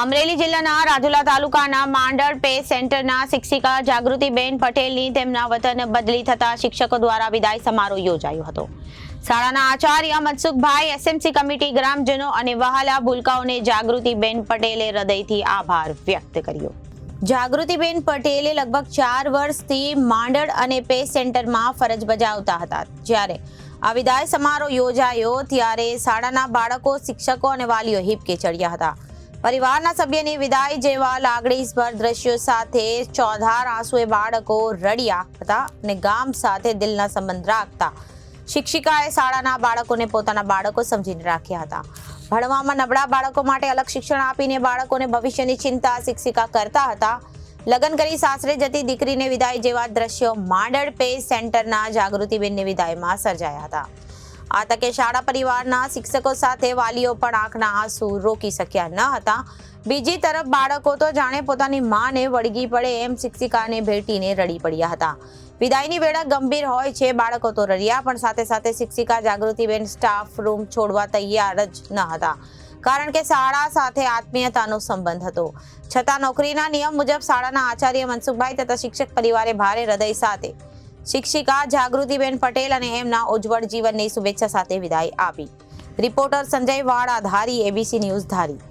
અમરેલી જિલ્લાના રાજુલા તાલુકાના માંડળ પે સેન્ટરના શિક્ષિકા જાગૃતિબેન પટેલની તેમના વતન બદલી થતા શિક્ષકો દ્વારા વિદાય સમારોહ યોજાયો હતો। શાળાના આચાર્ય મનસુખભાઈ, એસએમસી કમિટી, ગ્રામજનો અને વહાલા ભૂલકાઓને જાગૃતિબેન પટેલે હૃદયથી આભાર વ્યક્ત કર્યો। જાગૃતિબેન પટેલે લગભગ 4 વર્ષથી માંડળ અને પે સેન્ટરમાં ફરજ બજાવતા હતા। જ્યારે આ વિદાય સમારોહ યોજાયો ત્યારે શાળાના બાળકો, શિક્ષકો અને વાલીઓ હિબકે ચડ્યા હતા। પરિવારના સભ્યની વિદાય જેવા લાગણીસ્ભર દ્રશ્યો સાથે ચોધાર આંસુએ બાળકો રડ્યા હતા અને ગામ સાથે દિલના સંબંધ રાખતા શિક્ષિકાએ શાળાના બાળકોને પોતાના બાળકો સમજીને રાખ્યા હતા। ભણવામાં નબળા બાળકો માટે અલગ શિક્ષણ આપીને બાળકોને ભવિષ્યની ચિંતા શિક્ષિકા કરતા હતા। લગ્ન કરી સાસરે જતી દીકરીને વિદાય જેવા દ્રશ્યો માંડળ પે સેન્ટરના જાગૃતિબેનની વિદાયમાં સર્જાયા હતા। આ તકે શાળા પરિવારના શિક્ષકો સાથે વાલીઓ પણ આંખના આંસુ રોકી શક્યા ન હતા। બીજી તરફ બાળકો તો જાણે પોતાની માને વળગી પડે એમ શિક્ષિકાને ભેટીને રડી પડ્યા હતા। વિદાયની વેળા ગંભીર હોય છે, બાળકો તો રડ્યા, પણ સાથે સાથે શિક્ષિકા જાગૃતિબેન સ્ટાફ રૂમ છોડવા તૈયાર જ ન હતા, કારણ કે શાળા સાથે આત્મીયતાનો સંબંધ હતો। છતાં નોકરીના નિયમ મુજબ શાળાના આચાર્ય મનસુખભાઈ તથા શિક્ષક પરિવારે ભારે હૃદય સાથે શિક્ષિકા જાગૃતિબેન પટેલ અને એમના ઉજ્જવળ જીવનની શુભેચ્છા સાથે વિદાય આપી। રિપોર્ટર સંજય વાળા, ધારી, એબીસી ન્યૂઝ, ધારી।